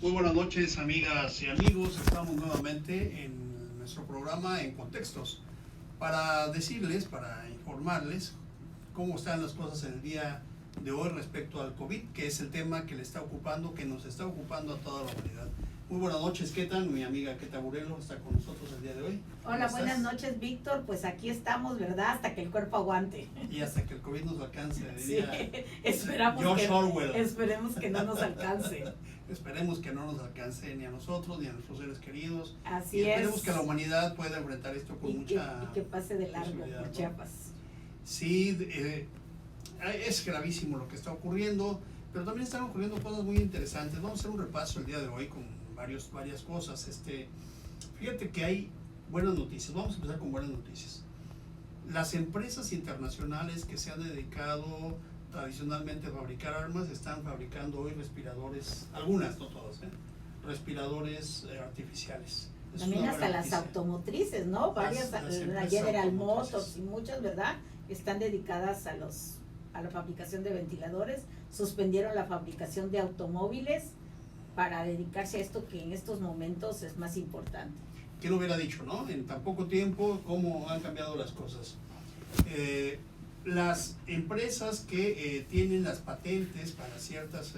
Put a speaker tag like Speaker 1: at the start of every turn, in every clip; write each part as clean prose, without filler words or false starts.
Speaker 1: Muy buenas noches, amigas y amigos. Estamos nuevamente en nuestro programa En Contextos para decirles, para informarles cómo están las cosas en el día de hoy respecto al COVID, que es el tema que le está ocupando, que nos está ocupando a toda la humanidad. Muy buenas noches, Keta. Mi amiga Keta Burelo está con nosotros el día de hoy.
Speaker 2: Hola, buenas noches, Víctor. Pues aquí estamos, ¿verdad? Hasta que el cuerpo aguante.
Speaker 1: Y hasta que el COVID nos alcance, diría
Speaker 2: esperemos
Speaker 1: George Orwell.
Speaker 2: Esperemos que no nos alcance.
Speaker 1: Esperemos que no nos alcance ni a nosotros ni a nuestros seres queridos.
Speaker 2: Así
Speaker 1: y esperemos
Speaker 2: es.
Speaker 1: que la humanidad pueda enfrentar esto con mucha
Speaker 2: y que pase de largo por
Speaker 1: ¿no?
Speaker 2: Chiapas.
Speaker 1: Sí, es gravísimo lo que está ocurriendo, pero también están ocurriendo cosas muy interesantes. Vamos a hacer un repaso el día de hoy con varias cosas. Fíjate que hay buenas noticias. Vamos a empezar con buenas noticias. Las empresas internacionales que se han dedicado tradicionalmente a fabricar armas están fabricando hoy respiradores, algunas, no todas, respiradores artificiales.
Speaker 2: También hasta las automotrices, ¿no? Varias, la General Motors y muchas, ¿verdad? Están dedicadas a la fabricación de ventiladores, suspendieron la fabricación de automóviles para dedicarse a esto que en estos momentos es más importante.
Speaker 1: ¿Quién lo hubiera dicho, no? En tan poco tiempo, cómo han cambiado las cosas. Las empresas que tienen las patentes para ciertos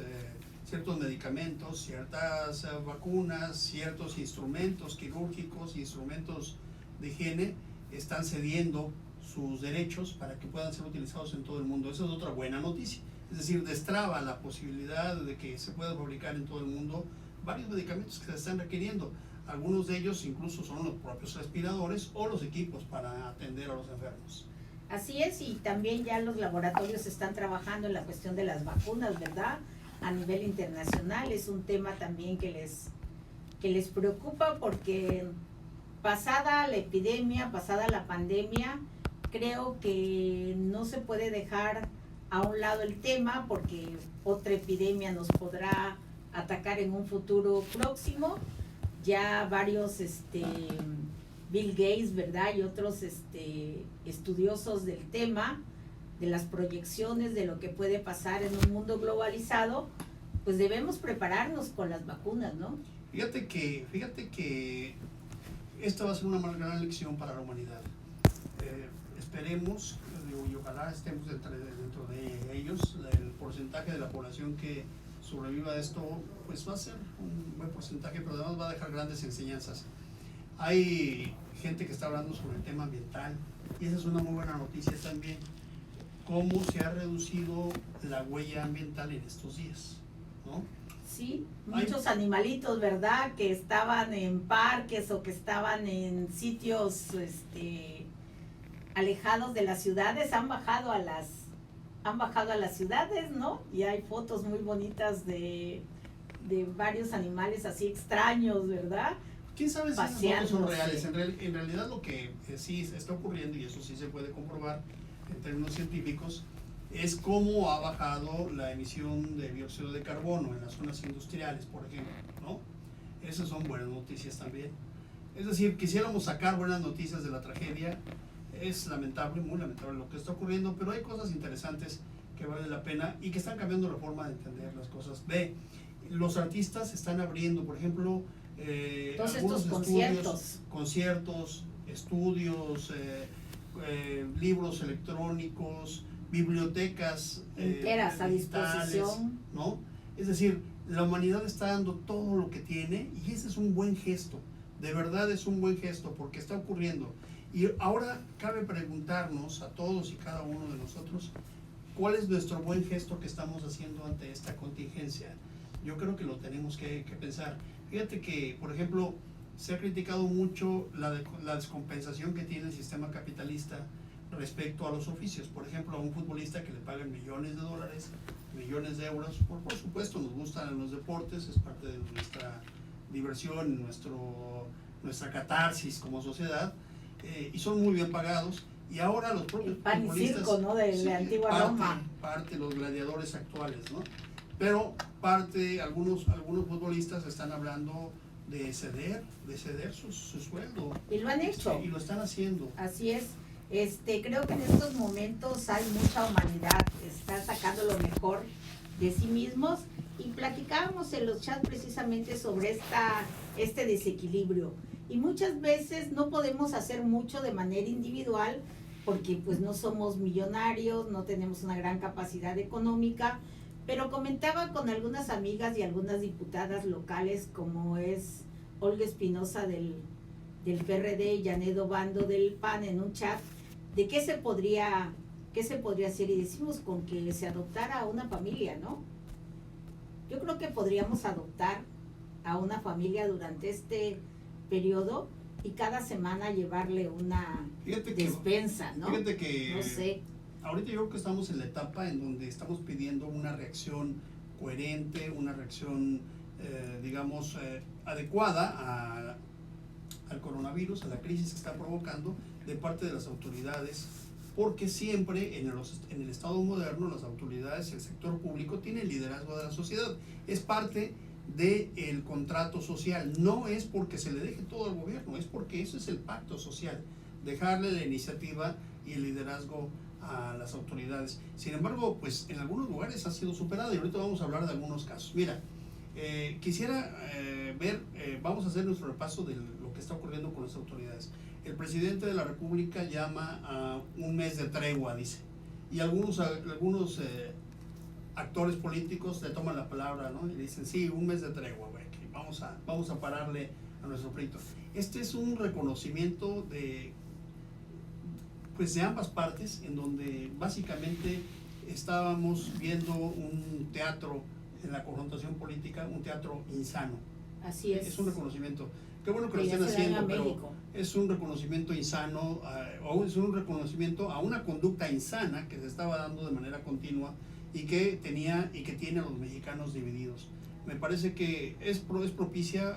Speaker 1: medicamentos, ciertas vacunas, ciertos instrumentos quirúrgicos, instrumentos de higiene, están cediendo sus derechos para que puedan ser utilizados en todo el mundo. Esa es otra buena noticia. Es decir, destraba la posibilidad de que se pueda fabricar en todo el mundo varios medicamentos que se están requiriendo. Algunos de ellos incluso son los propios respiradores o los equipos para atender a los enfermos.
Speaker 2: Así es, y también ya los laboratorios están trabajando en la cuestión de las vacunas, ¿verdad? A nivel internacional es un tema también que les preocupa porque pasada la epidemia, pasada la pandemia, creo que no se puede dejar a un lado el tema porque otra epidemia nos podrá atacar en un futuro próximo. Ya varios Bill Gates, ¿verdad? Y otros estudiosos del tema, de las proyecciones, de lo que puede pasar en un mundo globalizado, pues debemos prepararnos con las vacunas, ¿no?
Speaker 1: Fíjate que esta va a ser una gran lección para la humanidad. Esperemos, y ojalá estemos dentro de ellos, el porcentaje de la población que sobreviva a esto, pues va a ser un buen porcentaje, pero además va a dejar grandes enseñanzas. Hay gente que está hablando sobre el tema ambiental y esa es una muy buena noticia también, cómo se ha reducido la huella ambiental en estos días, ¿no?
Speaker 2: Sí, muchos animalitos, ¿verdad? Que estaban en parques o que estaban en sitios alejados de las ciudades, han bajado a las ciudades, ¿no? Y hay fotos muy bonitas de varios animales así extraños, ¿verdad?
Speaker 1: ¿Quién sabe si esas fotos son reales? En realidad lo que sí está ocurriendo, y eso sí se puede comprobar en términos científicos, es cómo ha bajado la emisión de dióxido de carbono en las zonas industriales, por ejemplo, ¿no? Esas son buenas noticias también. Es decir, quisiéramos sacar buenas noticias de la tragedia. Es lamentable, muy lamentable lo que está ocurriendo, pero hay cosas interesantes que vale la pena y que están cambiando la forma de entender las cosas. Los artistas están abriendo, por ejemplo,
Speaker 2: todos
Speaker 1: algunos
Speaker 2: estos
Speaker 1: conciertos, estudios, libros electrónicos, bibliotecas
Speaker 2: enteras a disposición,
Speaker 1: ¿no? Es decir, la humanidad está dando todo lo que tiene y ese es un buen gesto. De verdad es un buen gesto porque está ocurriendo. Y ahora cabe preguntarnos a todos y cada uno de nosotros cuál es nuestro buen gesto que estamos haciendo ante esta contingencia. Yo creo que lo tenemos que pensar. Fíjate que, por ejemplo, se ha criticado mucho la descompensación que tiene el sistema capitalista respecto a los oficios. Por ejemplo, a un futbolista que le pagan millones de dólares, millones de euros, por supuesto nos gustan los deportes, es parte de nuestra diversión, nuestra catarsis como sociedad, y son muy bien pagados. Y ahora los propios futbolistas,
Speaker 2: circo, ¿no? De la antigua Roma.
Speaker 1: Parte los gladiadores actuales, ¿no? Pero algunos futbolistas están hablando de ceder su sueldo.
Speaker 2: Y lo han hecho.
Speaker 1: Y lo están haciendo.
Speaker 2: Así es. Creo que en estos momentos hay mucha humanidad, está sacando lo mejor de sí mismos, y platicábamos en los chats precisamente sobre este desequilibrio. Y muchas veces no podemos hacer mucho de manera individual porque pues no somos millonarios, no tenemos una gran capacidad económica, pero comentaba con algunas amigas y algunas diputadas locales, como es Olga Espinosa del PRD y Janet Obando del PAN, en un chat de qué se podría hacer, y decimos con que se adoptara a una familia, ¿no? Yo creo que podríamos adoptar a una familia durante este periodo y cada semana llevarle una despensa, ¿no?
Speaker 1: Fíjate que
Speaker 2: no sé.
Speaker 1: Ahorita yo creo que estamos en la etapa en donde estamos pidiendo una reacción coherente, una reacción, adecuada al coronavirus, a la crisis que está provocando de parte de las autoridades, porque siempre en el Estado moderno las autoridades y el sector público tienen liderazgo de la sociedad. Es parte del contrato social, no es porque se le deje todo al gobierno, es porque eso es el pacto social, dejarle la iniciativa y el liderazgo a las autoridades. Sin embargo, pues en algunos lugares ha sido superado, y ahorita vamos a hablar de algunos casos. Mira, quisiera vamos a hacer nuestro repaso de lo que está ocurriendo con las autoridades. El presidente de la República llama a un mes de tregua, dice, y algunos actores políticos le toman la palabra, ¿no? Y dicen, sí, un mes de tregua, güey, que vamos a pararle a nuestro pleito. Este es un reconocimiento de ambas partes, en donde básicamente estábamos viendo un teatro en la confrontación política, un teatro insano.
Speaker 2: Así es.
Speaker 1: Es un reconocimiento. Qué bueno que lo estén haciendo, pero es un reconocimiento insano, o es un reconocimiento a una conducta insana que se estaba dando de manera continua y que tiene a los mexicanos divididos. Me parece que es propicio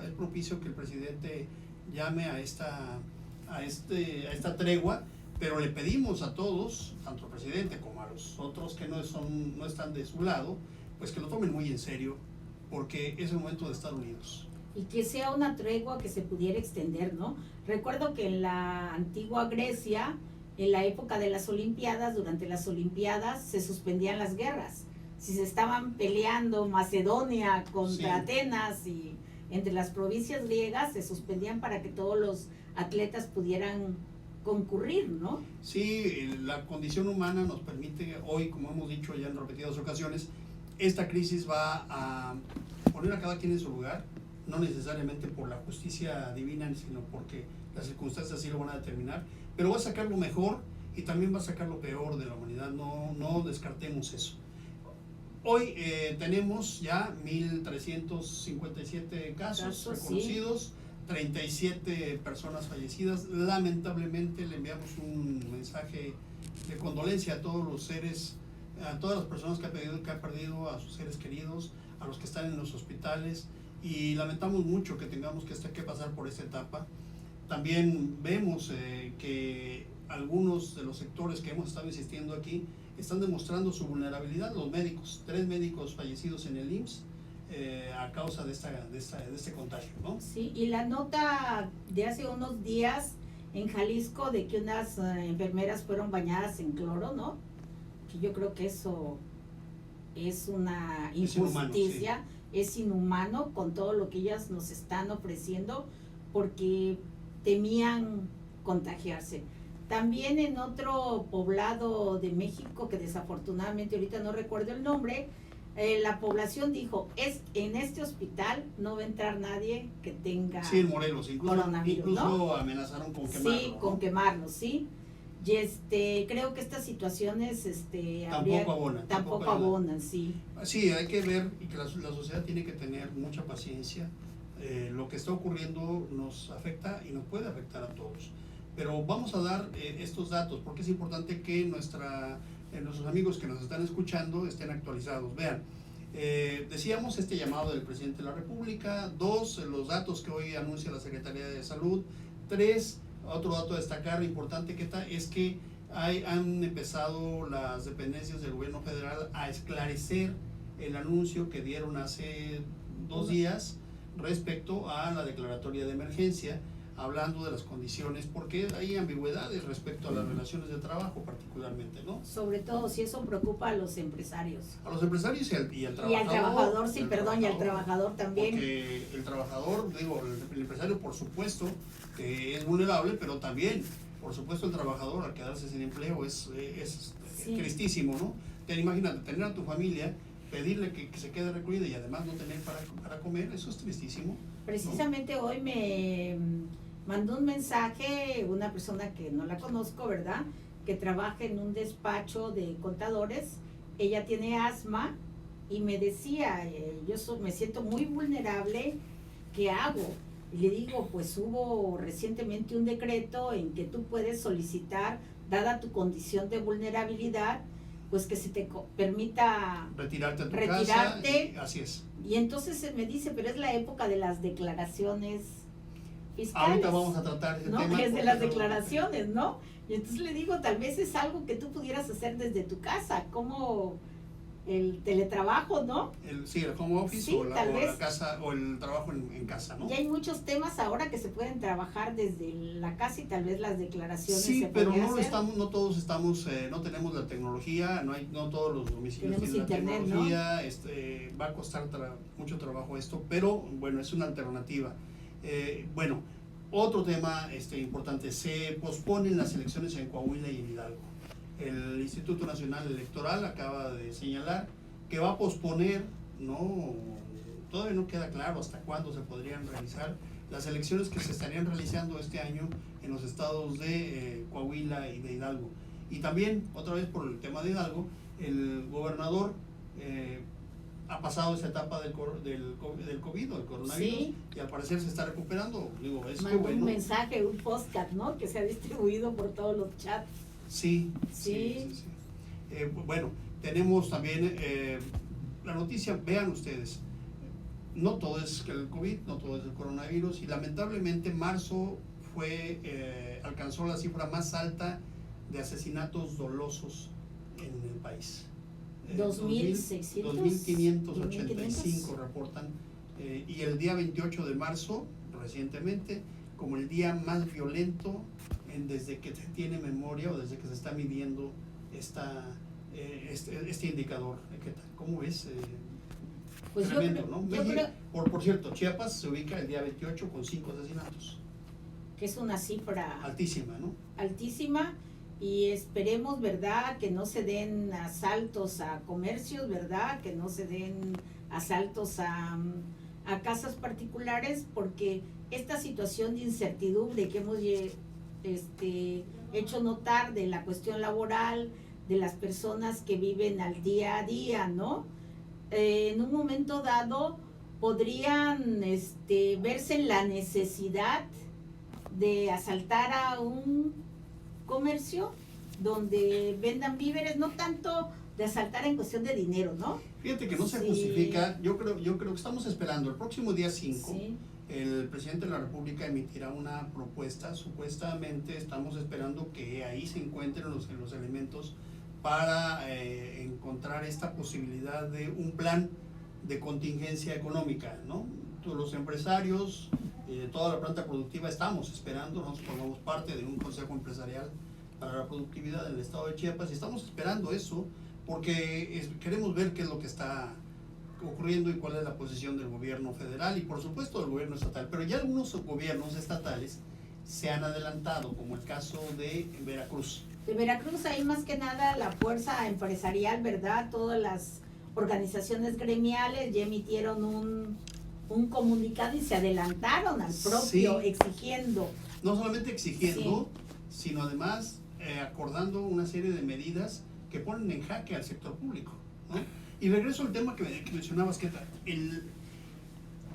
Speaker 1: que el presidente llame a esta tregua, pero le pedimos a todos, tanto al presidente como a los otros que no están de su lado, pues que lo tomen muy en serio, porque es el momento de estar unidos.
Speaker 2: Y que sea una tregua que se pudiera extender, ¿no? Recuerdo que en la antigua Grecia, en la época de las Olimpiadas, durante las Olimpiadas se suspendían las guerras. Si se estaban peleando Macedonia contra Atenas y entre las provincias griegas, se suspendían para que todos los atletas pudieran concurrir, ¿no?
Speaker 1: Sí, la condición humana nos permite hoy, como hemos dicho ya en repetidas ocasiones, esta crisis va a poner a cada quien en su lugar, no necesariamente por la justicia divina, sino porque las circunstancias así lo van a determinar, pero va a sacar lo mejor y también va a sacar lo peor de la humanidad, no descartemos eso. Hoy tenemos ya 1.357 casos reconocidos, sí. 37 personas fallecidas. Lamentablemente le enviamos un mensaje de condolencia a todos los seres, a todas las personas que han perdido a sus seres queridos, a los que están en los hospitales, y lamentamos mucho que tengamos que pasar por esta etapa. También vemos que algunos de los sectores que hemos estado insistiendo aquí están demostrando su vulnerabilidad. Los médicos, 3 médicos fallecidos en el IMSS a causa de este contagio, ¿no?
Speaker 2: Sí, y la nota de hace unos días en Jalisco de que unas enfermeras fueron bañadas en cloro, ¿no? Que yo creo que eso es una injusticia, es inhumano con todo lo que ellas nos están ofreciendo, porque temían contagiarse. También en otro poblado de México, que desafortunadamente ahorita no recuerdo el nombre, la población dijo, en este hospital no va a entrar nadie que tenga
Speaker 1: en Morelos,
Speaker 2: coronavirus,
Speaker 1: incluso
Speaker 2: ¿no?
Speaker 1: Amenazaron con quemarlo.
Speaker 2: Sí, con quemarlo, sí. Y creo que estas situaciones tampoco abonan, sí.
Speaker 1: Sí, hay que ver, y que la sociedad tiene que tener mucha paciencia. Lo que está ocurriendo nos afecta y nos puede afectar a todos. Pero vamos a dar estos datos porque es importante que nuestros amigos que nos están escuchando estén actualizados. Vean, decíamos este llamado del presidente de la República. 2, los datos que hoy anuncia la Secretaría de Salud. 3, otro dato a destacar importante es que han empezado las dependencias del gobierno federal a esclarecer el anuncio que dieron hace 2 días respecto a la declaratoria de emergencia. hablando de las condiciones, porque hay ambigüedades respecto a las relaciones de trabajo particularmente, ¿no?
Speaker 2: Sobre todo si eso preocupa a los empresarios.
Speaker 1: A los empresarios y al trabajador.
Speaker 2: Y al trabajador, sí, perdón, y al trabajador también.
Speaker 1: Porque el trabajador, digo, el empresario por supuesto es vulnerable, pero también, por supuesto, el trabajador al quedarse sin empleo es
Speaker 2: Sí.
Speaker 1: tristísimo, ¿no? Imagínate, tener a tu familia, pedirle que se quede recluida y además no tener para comer, eso es tristísimo.
Speaker 2: Precisamente hoy me mandó un mensaje una persona que no la conozco, ¿verdad? Que trabaja en un despacho de contadores. Ella tiene asma y me decía, me siento muy vulnerable, ¿qué hago? Y le digo, pues hubo recientemente un decreto en que tú puedes solicitar, dada tu condición de vulnerabilidad, pues que se te permita
Speaker 1: retirarte a tu
Speaker 2: casa.
Speaker 1: Así es.
Speaker 2: Y entonces me dice, pero es la época de las declaraciones fiscales.
Speaker 1: Ahorita vamos a tratar ese tema.
Speaker 2: Es de las declaraciones, ¿no? Y entonces le digo, tal vez es algo que tú pudieras hacer desde tu casa, como el teletrabajo, ¿no?
Speaker 1: El home office,
Speaker 2: sí,
Speaker 1: la casa, o el trabajo en casa, ¿no?
Speaker 2: Y hay muchos temas ahora que se pueden trabajar desde la casa y tal vez las declaraciones
Speaker 1: sí, pero no todos estamos, no tenemos la tecnología, no todos los domicilios tienen
Speaker 2: internet,
Speaker 1: la tecnología, ¿no? Va a costar mucho trabajo esto, pero bueno, es una alternativa. Bueno, otro tema importante, se posponen las elecciones en Coahuila y en Hidalgo. El Instituto Nacional Electoral acaba de señalar que va a posponer, todavía no queda claro hasta cuándo se podrían realizar las elecciones que se estarían realizando este año en los estados de Coahuila y de Hidalgo. Y también, otra vez por el tema de Hidalgo, el gobernador ha pasado esa etapa del COVID o del coronavirus, sí, y al parecer se está recuperando.
Speaker 2: Mandó un mensaje, un podcast, ¿no? Que se ha distribuido por todos los chats.
Speaker 1: Sí. Bueno, tenemos también la noticia, vean ustedes, no todo es el COVID, no todo es el coronavirus, y lamentablemente marzo alcanzó la cifra más alta de asesinatos dolosos en el país. 2.585 reportan, y el día 28 de marzo, recientemente, como el día más violento desde que se tiene memoria o desde que se está midiendo este indicador. ¿Cómo es?
Speaker 2: Pues
Speaker 1: tremendo, ¿no? Por cierto, Chiapas se ubica el día 28 con 5 asesinatos.
Speaker 2: Que es una cifra
Speaker 1: altísima, ¿no?
Speaker 2: Altísima, y esperemos, ¿verdad?, que no se den asaltos a comercios, ¿verdad?, que no se den asaltos a casas particulares, porque esta situación de incertidumbre que hemos hecho notar de la cuestión laboral, de las personas que viven al día a día, ¿no? En un momento dado podrían verse en la necesidad de asaltar a un comercio donde vendan víveres, no tanto de asaltar en cuestión de dinero, ¿no?
Speaker 1: Fíjate que no se justifica, yo creo que estamos esperando el próximo día 5,
Speaker 2: sí,
Speaker 1: el presidente de la República emitirá una propuesta, supuestamente estamos esperando que ahí se encuentren los elementos para encontrar esta posibilidad de un plan de contingencia económica, ¿no? Todos los empresarios, toda la planta productiva estamos esperando, nosotros formamos parte de un consejo empresarial para la productividad del estado de Chiapas y estamos esperando eso porque queremos ver qué es lo que está ocurriendo y cuál es la posición del gobierno federal y por supuesto del gobierno estatal, pero ya algunos gobiernos estatales se han adelantado, como el caso de Veracruz.
Speaker 2: De Veracruz, ahí más que nada la fuerza empresarial, ¿verdad? Todas las organizaciones gremiales ya emitieron un comunicado y se adelantaron al propio, sí, exigiendo.
Speaker 1: No solamente exigiendo, sí, sino además acordando una serie de medidas que ponen en jaque al sector público, ¿no? Y regreso al tema que mencionabas, que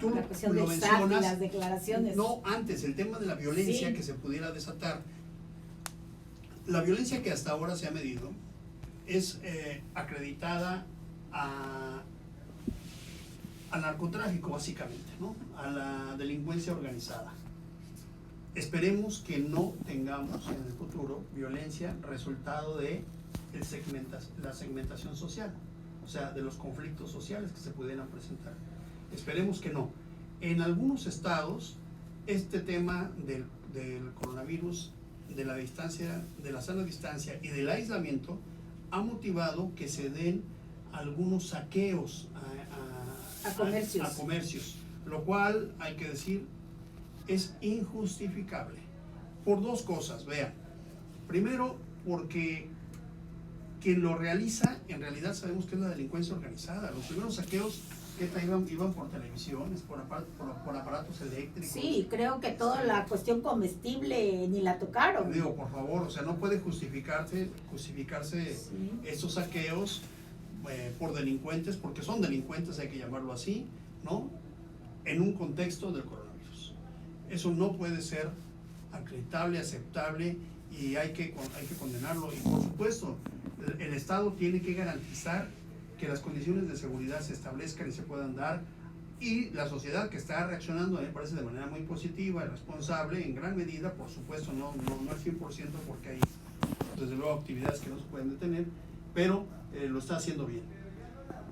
Speaker 1: tú
Speaker 2: la cuestión
Speaker 1: lo
Speaker 2: del
Speaker 1: mencionas,
Speaker 2: SAT y las declaraciones.
Speaker 1: No, antes, el tema de la violencia, sí, que se pudiera desatar. La violencia que hasta ahora se ha medido es acreditada al narcotráfico, básicamente, ¿no? A la delincuencia organizada. Esperemos que no tengamos en el futuro violencia resultado de la segmentación social, o sea, de los conflictos sociales que se pudieran presentar. Esperemos que no. En algunos estados este tema del coronavirus, de la distancia, de la sana distancia y del aislamiento ha motivado que se den algunos saqueos
Speaker 2: a
Speaker 1: comercios, lo cual hay que decir es injustificable por dos cosas. Vean, primero porque quien lo realiza en realidad sabemos que es la delincuencia organizada. Los primeros saqueos iban por televisiones, por aparatos eléctricos.
Speaker 2: Sí, creo que toda la cuestión comestible ni la tocaron.
Speaker 1: Digo, por favor, o sea, no puede justificarse sí, estos saqueos por delincuentes, porque son delincuentes, hay que llamarlo así, ¿no? En un contexto del coronavirus. Eso no puede ser acreditable, aceptable, y hay que condenarlo. Y por supuesto, el Estado tiene que garantizar que las condiciones de seguridad se establezcan y se puedan dar, y la sociedad que está reaccionando, a mí me parece, de manera muy positiva y responsable, en gran medida, por supuesto, no al 100%, porque hay desde luego actividades que no se pueden detener, pero lo está haciendo bien.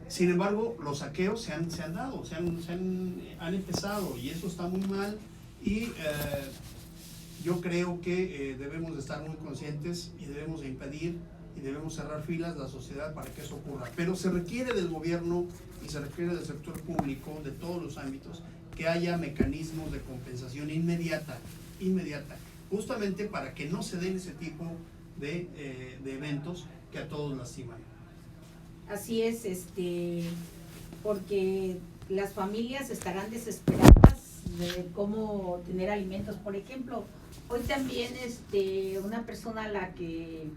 Speaker 1: Sin embargo, los saqueos se han dado, han empezado, y eso está muy mal, y yo creo que debemos de estar muy conscientes y debemos de impedir y debemos cerrar filas la sociedad para que eso ocurra. Pero se requiere del gobierno y se requiere del sector público, de todos los ámbitos, que haya mecanismos de compensación inmediata, justamente para que no se den ese tipo de eventos que a todos lastiman.
Speaker 2: Así es, porque las familias estarán desesperadas de cómo tener alimentos. Por ejemplo, hoy también una persona a la que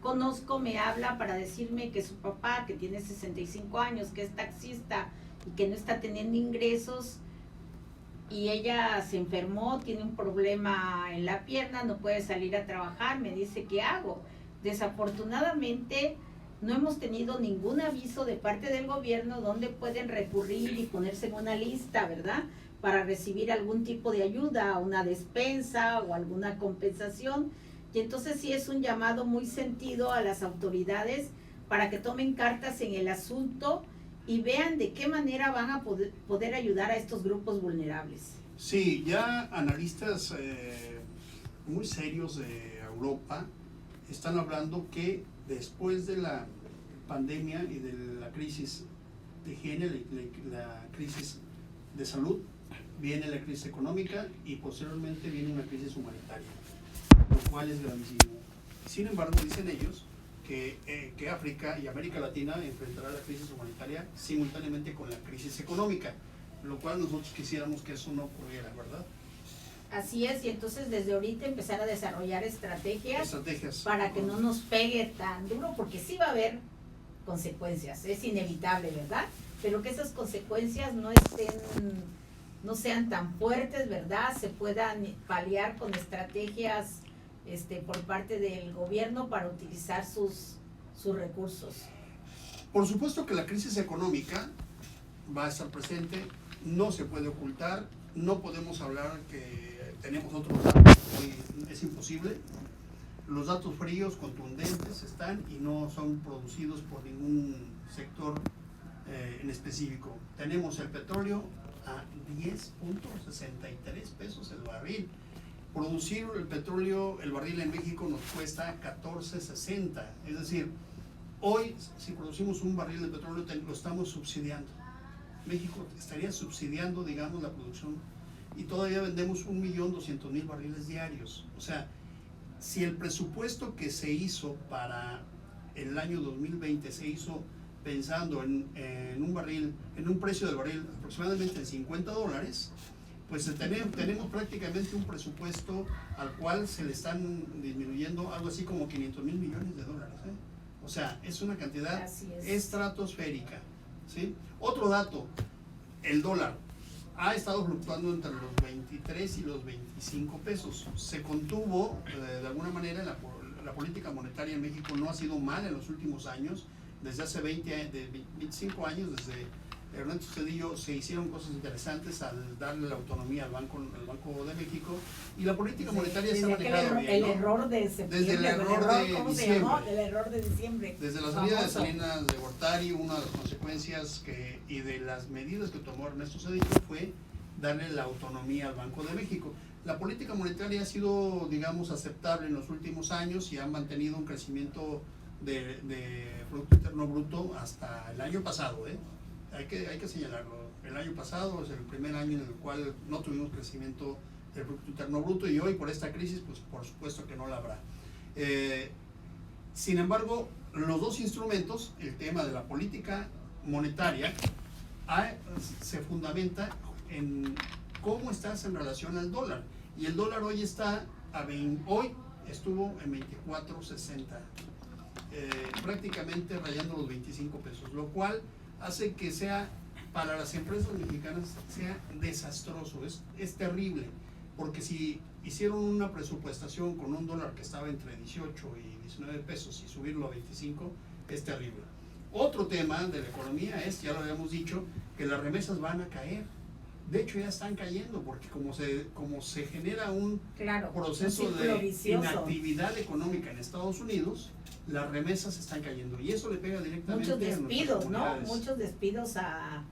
Speaker 2: conozco me habla para decirme que su papá, que tiene 65 años, que es taxista y que no está teniendo ingresos, y ella se enfermó, tiene un problema en la pierna, no puede salir a trabajar. Me dice, ¿qué hago? Desafortunadamente no hemos tenido ningún aviso de parte del gobierno donde pueden recurrir y ponerse en una lista, ¿verdad?, para recibir algún tipo de ayuda, una despensa o alguna compensación. Y entonces sí es un llamado muy sentido a las autoridades para que tomen cartas en el asunto y vean de qué manera van a poder ayudar a estos grupos vulnerables.
Speaker 1: Sí, ya analistas muy serios de Europa están hablando que después de la pandemia y de la crisis de higiene, la crisis de salud, viene la crisis económica y posteriormente viene una crisis humanitaria, lo cual es gravísimo. Sin embargo, dicen ellos que África y América Latina enfrentará la crisis humanitaria simultáneamente con la crisis económica, lo cual nosotros quisiéramos que eso no ocurriera, ¿verdad?
Speaker 2: Así es, y entonces desde ahorita empezar a desarrollar estrategias para que no nos pegue tan duro, porque sí va a haber consecuencias, es inevitable, ¿verdad? Pero que esas consecuencias no sean tan fuertes, ¿verdad? Se puedan paliar con estrategias por parte del gobierno para utilizar sus recursos.
Speaker 1: Por supuesto que la crisis económica va a estar presente, no se puede ocultar, no podemos hablar que tenemos otros datos, es imposible. Los datos fríos, contundentes están y no son producidos por ningún sector en específico. Tenemos el petróleo a 10.63 pesos el barril. Producir el petróleo, el barril en México nos cuesta 14.60, es decir, hoy si producimos un barril de petróleo lo estamos subsidiando. México estaría subsidiando, digamos, la producción, y todavía vendemos 1.200.000 barriles diarios. O sea, si el presupuesto que se hizo para el año 2020 se hizo pensando en un barril, en un precio del barril aproximadamente en $50, pues tenemos prácticamente un presupuesto al cual se le están disminuyendo algo así como $500 mil millones. O sea, es una cantidad estratosférica, ¿sí? Otro dato, el dólar ha estado fluctuando entre los 23 y los 25 pesos. Se contuvo de alguna manera, la política monetaria en México no ha sido mala en los últimos años. Desde hace 25 años, desde Ernesto Zedillo, se hicieron cosas interesantes al darle la autonomía al Banco de México, y la política monetaria se ha manejado bien,
Speaker 2: el error de septiembre,
Speaker 1: desde el error de
Speaker 2: ¿cómo
Speaker 1: diciembre,
Speaker 2: se llamó? El error de diciembre.
Speaker 1: Desde la salida de Salinas de Gortari, una de las consecuencias y de las medidas que tomó Ernesto Zedillo fue darle la autonomía al Banco de México. La política monetaria ha sido, digamos, aceptable en los últimos años y ha mantenido un crecimiento de Producto Interno Bruto hasta el año pasado, ¿eh? Hay que señalarlo. El año pasado es el primer año en el cual no tuvimos crecimiento del Producto Interno Bruto, y hoy por esta crisis, pues por supuesto que no la habrá. Sin embargo, los dos instrumentos, el tema de la política monetaria, se fundamenta en cómo estás en relación al dólar. Y el dólar hoy está hoy estuvo en 24.60, prácticamente rayando los 25 pesos, lo cual hace que sea, para las empresas mexicanas, sea desastroso, es terrible, porque si hicieron una presupuestación con un dólar que estaba entre 18 y 19 pesos y subirlo a 25, es terrible. Otro tema de la economía es, ya lo habíamos dicho, que las remesas van a caer. De hecho ya están cayendo, porque como se genera un proceso de inactividad económica en Estados Unidos, las remesas están cayendo y eso le pega directamente
Speaker 2: muchos despidos, ¿no? Muchos despidos a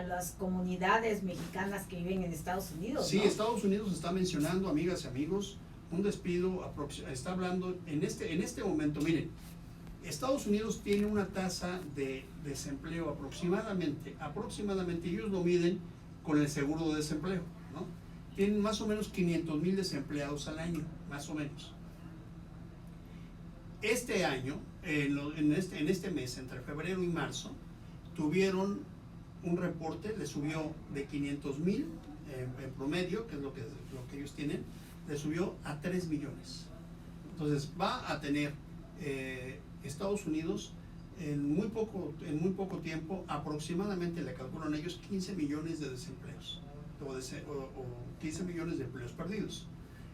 Speaker 2: las comunidades mexicanas que viven en Estados Unidos.
Speaker 1: Sí,
Speaker 2: ¿no?
Speaker 1: Estados Unidos está mencionando, amigas y amigos, un despido, está hablando en este momento, miren, Estados Unidos tiene una tasa de desempleo aproximadamente, ellos lo miden con el seguro de desempleo, ¿no? Tienen más o menos 500,000 desempleados al año, más o menos. Este año, en este mes, entre febrero y marzo, tuvieron un reporte, le subió de 500,000 en promedio, que es lo que ellos tienen, le subió a 3 millones. Entonces va a tener Estados Unidos en muy poco tiempo, aproximadamente le calculan ellos 15 millones de desempleos o 15 millones de empleos perdidos.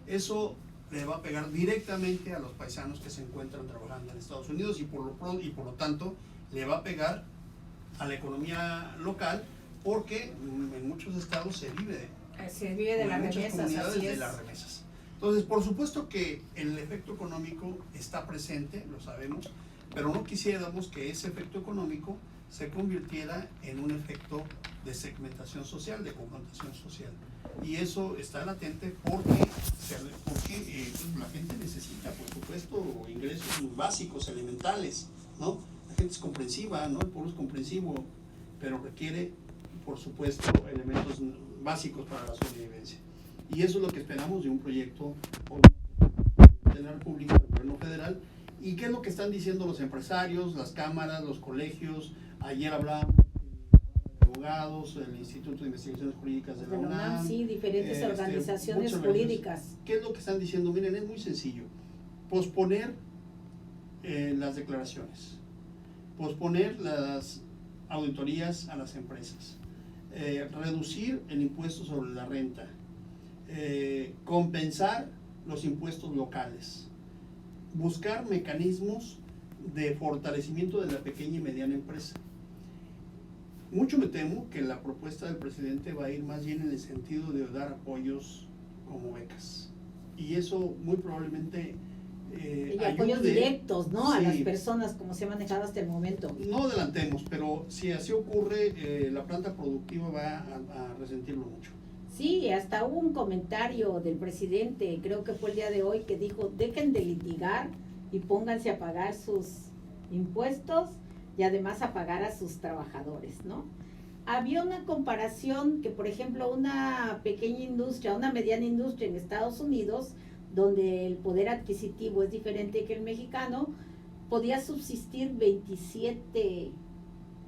Speaker 1: Eso le va a pegar directamente a los paisanos que se encuentran trabajando en Estados Unidos y por lo tanto le va a pegar a la economía local, porque en muchos estados se vive
Speaker 2: de las remesas, así es.
Speaker 1: De las remesas. Entonces, por supuesto que el efecto económico está presente, lo sabemos, pero no quisiéramos que ese efecto económico se convirtiera en un efecto de segmentación social, de confrontación social. Y eso está latente porque la gente necesita, por supuesto, ingresos básicos, elementales, ¿no? La gente es comprensiva, ¿no? El pueblo es comprensivo, pero requiere, por supuesto, elementos básicos para la sobrevivencia. Y eso es lo que esperamos de un proyecto de la República, del gobierno federal. ¿Y qué es lo que están diciendo los empresarios, las cámaras, los colegios? Ayer hablamos de abogados, el Instituto de Investigaciones Jurídicas de la UNAM.
Speaker 2: Sí, diferentes organizaciones jurídicas.
Speaker 1: ¿Qué es lo que están diciendo? Miren, es muy sencillo. Posponer las declaraciones, posponer las auditorías a las empresas, reducir el impuesto sobre la renta, compensar los impuestos locales, buscar mecanismos de fortalecimiento de la pequeña y mediana empresa. Mucho me temo que la propuesta del presidente va a ir más bien en el sentido de dar apoyos como becas, y eso muy probablemente
Speaker 2: y apoyos directos, ¿no? Sí, a las personas, como se ha manejado hasta el momento.
Speaker 1: No adelantemos, pero si así ocurre, la planta productiva va a resentirlo mucho.
Speaker 2: Sí, hasta hubo un comentario del presidente, creo que fue el día de hoy, que dijo: dejen de litigar y pónganse a pagar sus impuestos y además a pagar a sus trabajadores, ¿no? Había una comparación que, por ejemplo, una pequeña industria, una mediana industria en Estados Unidos, donde el poder adquisitivo es diferente que el mexicano, podía subsistir 27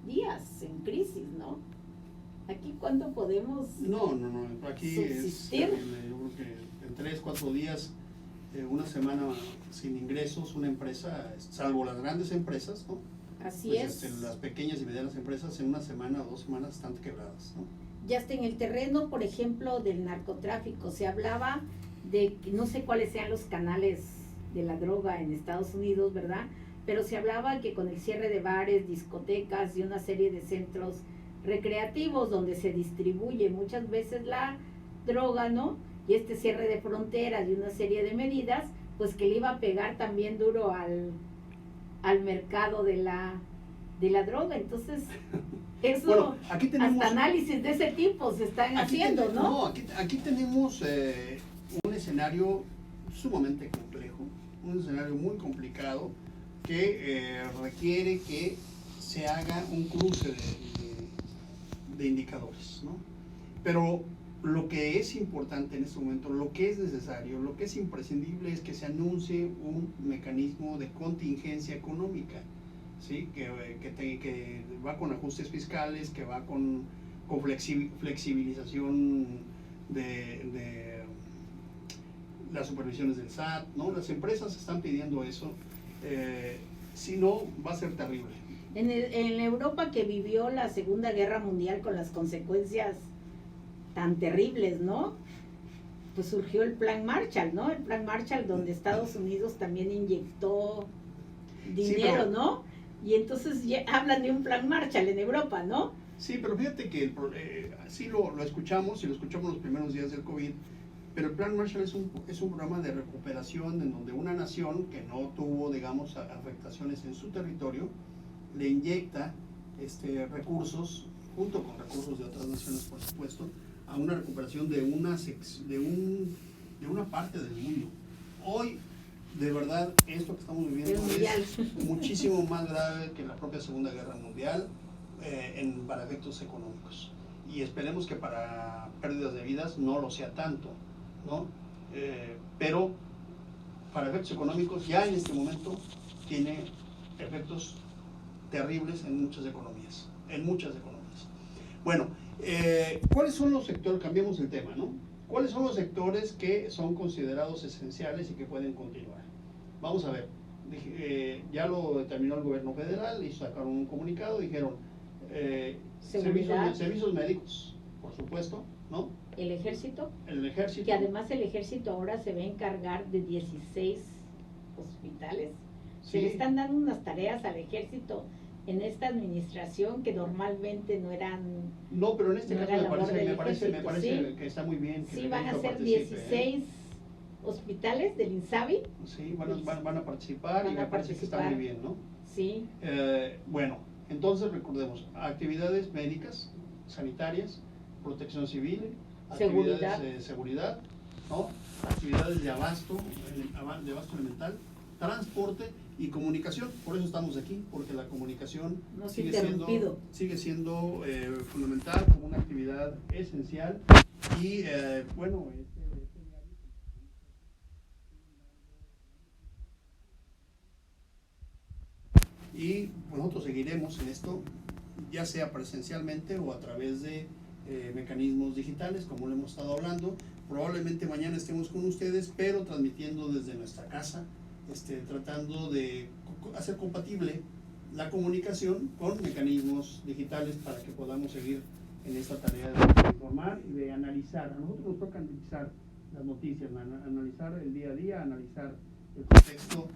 Speaker 2: días en crisis, ¿no? Aquí, ¿cuánto podemos
Speaker 1: No, aquí
Speaker 2: subsistir?
Speaker 1: Yo creo que en 3, 4 días, una semana sin ingresos, una empresa, salvo las grandes empresas, ¿no?
Speaker 2: Así
Speaker 1: pues
Speaker 2: es.
Speaker 1: Las pequeñas y medianas empresas en una semana o 2 semanas están quebradas, ¿no?
Speaker 2: Ya está en el terreno, por ejemplo, del narcotráfico. Se hablaba de que no sé cuáles sean los canales de la droga en Estados Unidos, ¿verdad? Pero se hablaba que con el cierre de bares, discotecas y una serie de centros recreativos donde se distribuye muchas veces la droga, ¿no? Y este cierre de fronteras y una serie de medidas, pues que le iba a pegar también duro al mercado de la de la droga. Entonces, eso,
Speaker 1: bueno, aquí tenemos,
Speaker 2: hasta análisis de ese tipo se están haciendo, ¿no?
Speaker 1: No, aquí tenemos un escenario sumamente complejo, un escenario muy complicado que requiere que se haga un cruce de indicadores, ¿no? Pero lo que es importante en este momento, lo que es necesario, lo que es imprescindible es que se anuncie un mecanismo de contingencia económica, ¿sí? Que va con ajustes fiscales, que va con flexibilización de las supervisiones del SAT, ¿no? Las empresas están pidiendo eso, si no va a ser terrible.
Speaker 2: En Europa, que vivió la Segunda Guerra Mundial con las consecuencias tan terribles, ¿no? Pues surgió el Plan Marshall, ¿no? El Plan Marshall, donde Estados Unidos también inyectó dinero, sí, ¿no? Y entonces ya hablan de un Plan Marshall en Europa, ¿no?
Speaker 1: Sí, pero fíjate que sí lo escuchamos, y lo escuchamos los primeros días del COVID, pero el Plan Marshall es un programa de recuperación en donde una nación que no tuvo, digamos, afectaciones en su territorio, le inyecta recursos, junto con recursos de otras naciones, por supuesto, a una recuperación de una parte del mundo. Hoy, de verdad, esto que estamos viviendo es muchísimo más grave que la propia Segunda Guerra Mundial para efectos económicos. Y esperemos que para pérdidas de vidas no lo sea tanto, ¿no? Pero para efectos económicos ya en este momento tiene efectos terribles en muchas economías, Bueno, ¿cuáles son los sectores? Cambiamos el tema, ¿no? ¿Cuáles son los sectores que son considerados esenciales y que pueden continuar? Vamos a ver, ya lo determinó el gobierno federal y sacaron un comunicado, dijeron servicios médicos, por supuesto, ¿no?
Speaker 2: El ejército,
Speaker 1: que
Speaker 2: además el ejército ahora se va a encargar de 16 hospitales. Sí. Se le están dando unas tareas al ejército en esta administración que normalmente no eran.
Speaker 1: No, pero en este caso me parece ¿sí? Que está muy bien. Que
Speaker 2: sí, van a ser 16 hospitales del INSABI.
Speaker 1: Sí, van a participar, y me parece que está muy bien, ¿no?
Speaker 2: Sí.
Speaker 1: Bueno, entonces recordemos, actividades médicas, sanitarias, protección civil, actividades de seguridad, ¿no? Actividades de abasto elemental, transporte y comunicación. Por eso estamos aquí, porque la comunicación sigue siendo fundamental, como una actividad esencial. Y bueno, y nosotros seguiremos en esto, ya sea presencialmente o a través de mecanismos digitales, como lo hemos estado hablando. Probablemente mañana estemos con ustedes, pero transmitiendo desde nuestra casa, tratando de hacer compatible la comunicación con mecanismos digitales para que podamos seguir en esta tarea de informar y de analizar. A nosotros nos toca analizar las noticias, analizar el día a día, analizar el contexto,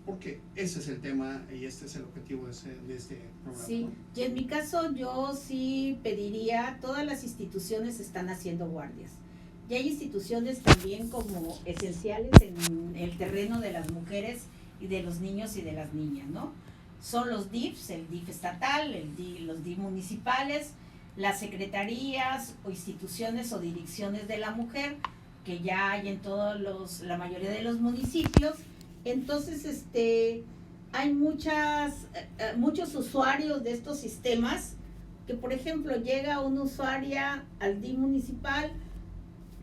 Speaker 1: porque ese es el tema y este es el objetivo de este programa.
Speaker 2: Sí, y en mi caso yo sí pediría, todas las instituciones están haciendo guardias. Y hay instituciones también como esenciales en el terreno de las mujeres y de los niños y de las niñas, ¿no? Son los DIFs, el DIF estatal, los DIF municipales, las secretarías o instituciones o direcciones de la mujer, que ya hay en la mayoría de los municipios. Entonces, hay muchos usuarios de estos sistemas que, por ejemplo, llega una usuaria al DIF municipal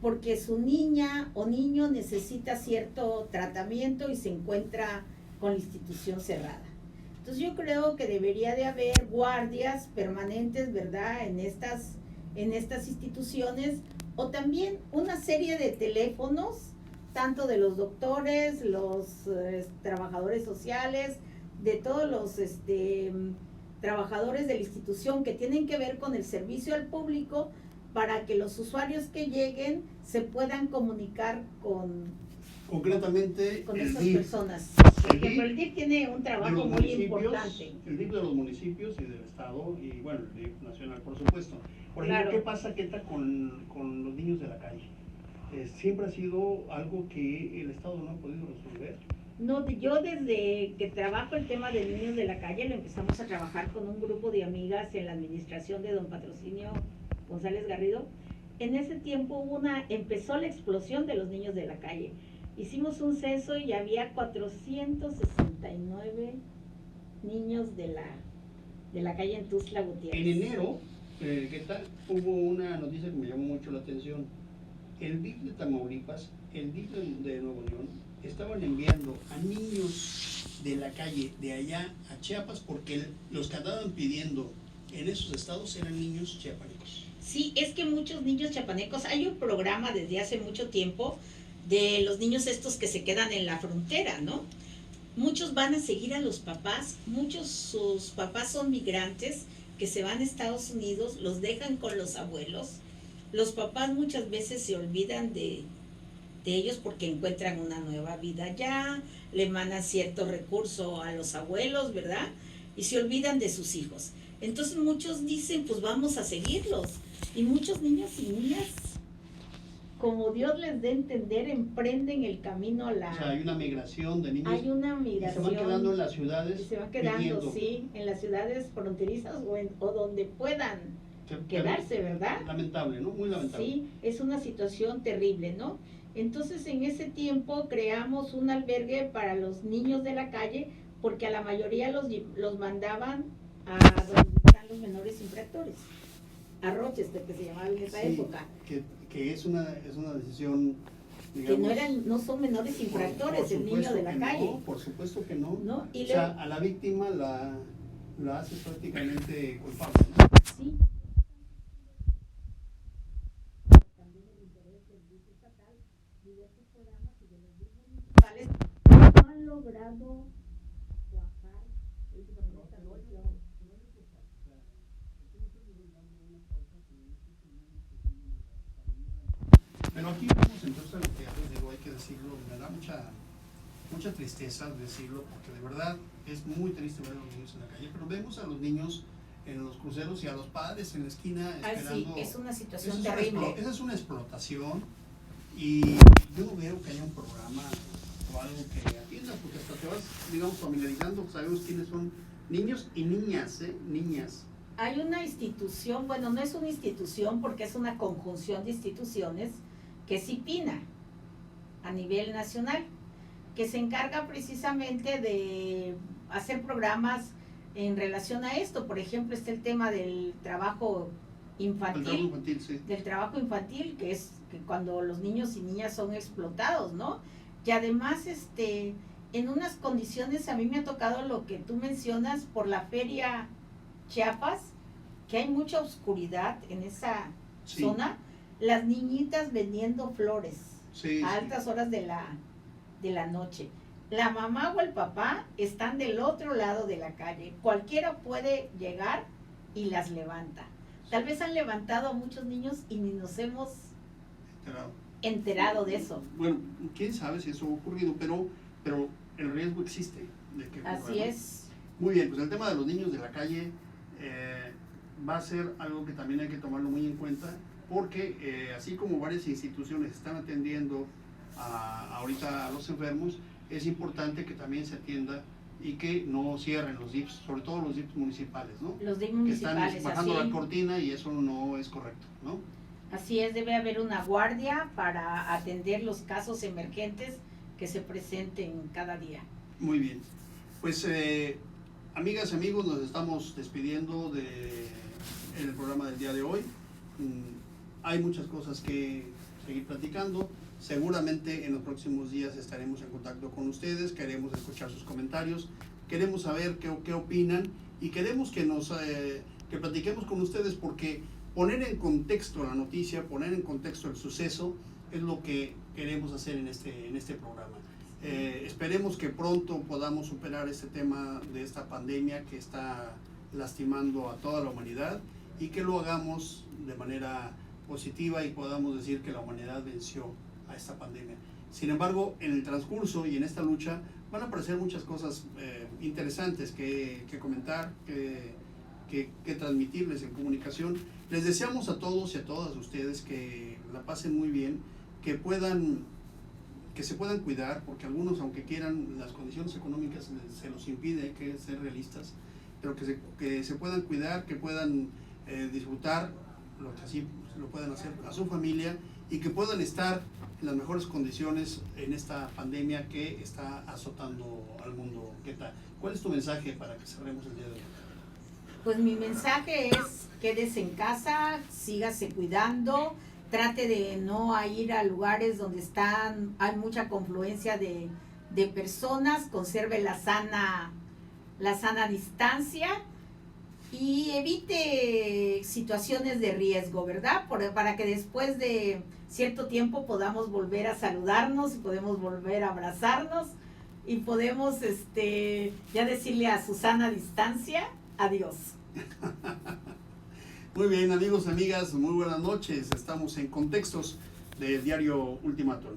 Speaker 2: porque su niña o niño necesita cierto tratamiento y se encuentra con la institución cerrada. Entonces yo creo que debería de haber guardias permanentes, ¿verdad?, en estas instituciones, o también una serie de teléfonos, tanto de los doctores, los trabajadores sociales, de todos los trabajadores de la institución que tienen que ver con el servicio al público, para que los usuarios que lleguen se puedan comunicar
Speaker 1: concretamente
Speaker 2: con estas personas. Porque el DIF tiene un trabajo muy importante.
Speaker 1: El DIF de los municipios y del Estado, y bueno, el DIF nacional, por supuesto. Por ejemplo, ¿qué pasa, Keta, con los niños de la calle? Siempre ha sido algo que el Estado no ha podido resolver.
Speaker 2: No, yo desde que trabajo el tema de niños de la calle lo empezamos a trabajar con un grupo de amigas en la administración de don Patrocinio González Garrido. En ese tiempo empezó la explosión de los niños de la calle. Hicimos un censo y había 469 niños de la calle en Tuxtla Gutiérrez.
Speaker 1: En enero, ¿qué tal? Hubo una noticia que me llamó mucho la atención. El DIF de Tamaulipas, el DIF de Nuevo León, estaban enviando a niños de la calle de allá a Chiapas porque los que andaban pidiendo en esos estados eran niños chiapanecos.
Speaker 2: Sí, es que muchos niños chiapanecos, hay un programa desde hace mucho tiempo de los niños estos que se quedan en la frontera, ¿no? Muchos van a seguir a los papás, sus papás son migrantes que se van a Estados Unidos, los dejan con los abuelos. Los papás muchas veces se olvidan de ellos porque encuentran una nueva vida allá, le mandan cierto recurso a los abuelos, ¿verdad? Y se olvidan de sus hijos. Entonces muchos dicen, pues vamos a seguirlos. Y muchos niños y niñas, como Dios les dé a entender, emprenden el camino a la...
Speaker 1: O sea, hay una migración de niños.
Speaker 2: Hay una migración.
Speaker 1: Y se van quedando en las ciudades.
Speaker 2: Y se van quedando,
Speaker 1: pidiendo.
Speaker 2: sí, en las ciudades fronterizas o donde puedan quedarse, ¿verdad?
Speaker 1: Lamentable, ¿no? Muy lamentable.
Speaker 2: Sí, es una situación terrible, ¿no? Entonces, en ese tiempo creamos un albergue para los niños de la calle, porque a la mayoría los mandaban a donde están los menores infractores, a Rochester, que se llamaba en esa época.
Speaker 1: Que es una decisión, digamos,
Speaker 2: que no son menores infractores, el niño de la calle.
Speaker 1: No, por supuesto que no.
Speaker 2: ¿No?
Speaker 1: O sea, a la víctima la haces prácticamente culpable, ¿no?
Speaker 2: Sí. No han logrado bajar esta situación.
Speaker 1: Pero aquí vamos entonces a lo que ya les digo, hay que decirlo, me da mucha tristeza decirlo, porque de verdad es muy triste ver a los niños en la calle, pero vemos a los niños en los cruceros y a los padres en la esquina esperando.
Speaker 2: Sí, es una situación terrible.
Speaker 1: Esa es una explotación, y yo no veo que haya un programa o algo que atienda, porque hasta te vas, digamos, familiarizando, sabemos quiénes son niños y niñas, niñas.
Speaker 2: Hay una institución, bueno, no es una institución porque es una conjunción de instituciones, que es IPINA, a nivel nacional, que se encarga precisamente de hacer programas en relación a esto. Por ejemplo, está el tema del trabajo infantil,
Speaker 1: Sí.
Speaker 2: Del trabajo infantil, que es que cuando los niños y niñas son explotados, ¿no? Y además, en unas condiciones, a mí me ha tocado lo que tú mencionas por la feria Chiapas, que hay mucha oscuridad en esa zona, las niñitas vendiendo flores a altas horas de la noche. La mamá o el papá están del otro lado de la calle. Cualquiera puede llegar y las levanta. Tal vez han levantado a muchos niños y ni nos hemos enterado de eso.
Speaker 1: Bueno, quién sabe si eso ha ocurrido, pero el riesgo existe de que ocurra.
Speaker 2: Así es.
Speaker 1: Muy bien, pues el tema de los niños de la calle va a ser algo que también hay que tomarlo muy en cuenta, porque así como varias instituciones están atendiendo ahorita a los enfermos, es importante que también se atienda y que no cierren los DIFs, sobre todo los DIFs municipales, ¿no?
Speaker 2: Los DIFs municipales,
Speaker 1: que están bajando
Speaker 2: así.
Speaker 1: la cortina, y eso no es correcto, ¿no?
Speaker 2: Así es, debe haber una guardia para atender los casos emergentes que se presenten cada día.
Speaker 1: Muy bien, pues amigas y amigos, nos estamos despidiendo en el programa del día de hoy. Hay muchas cosas que seguir platicando. Seguramente en los próximos días estaremos en contacto con ustedes, queremos escuchar sus comentarios, queremos saber qué opinan, y queremos que platiquemos con ustedes, porque poner en contexto la noticia, poner en contexto el suceso, es lo que queremos hacer en este programa. Esperemos que pronto podamos superar este tema de esta pandemia que está lastimando a toda la humanidad, y que lo hagamos de manera positiva y podamos decir que la humanidad venció a esta pandemia. Sin embargo, en el transcurso y en esta lucha van a aparecer muchas cosas interesantes que comentar, que transmitirles en comunicación. Les deseamos a todos y a todas ustedes que la pasen muy bien, que que se puedan cuidar, porque algunos, aunque quieran, las condiciones económicas se los impide, hay que ser realistas, pero que se puedan cuidar, que puedan disfrutar lo que así lo puedan hacer a su familia y que puedan estar en las mejores condiciones en esta pandemia que está azotando al mundo. ¿Qué tal? ¿Cuál es tu mensaje para que cerremos el día de hoy?
Speaker 2: Pues mi mensaje es: quédese en casa, sígase cuidando, trate de no ir a lugares donde hay mucha confluencia de personas, conserve la sana distancia y evite situaciones de riesgo, ¿verdad? Para que después de cierto tiempo podamos volver a saludarnos, podemos volver a abrazarnos y podemos ya decirle a su sana distancia adiós.
Speaker 1: Muy bien, amigos, amigas, muy buenas noches. Estamos en Contextos de Diario Ultimátum.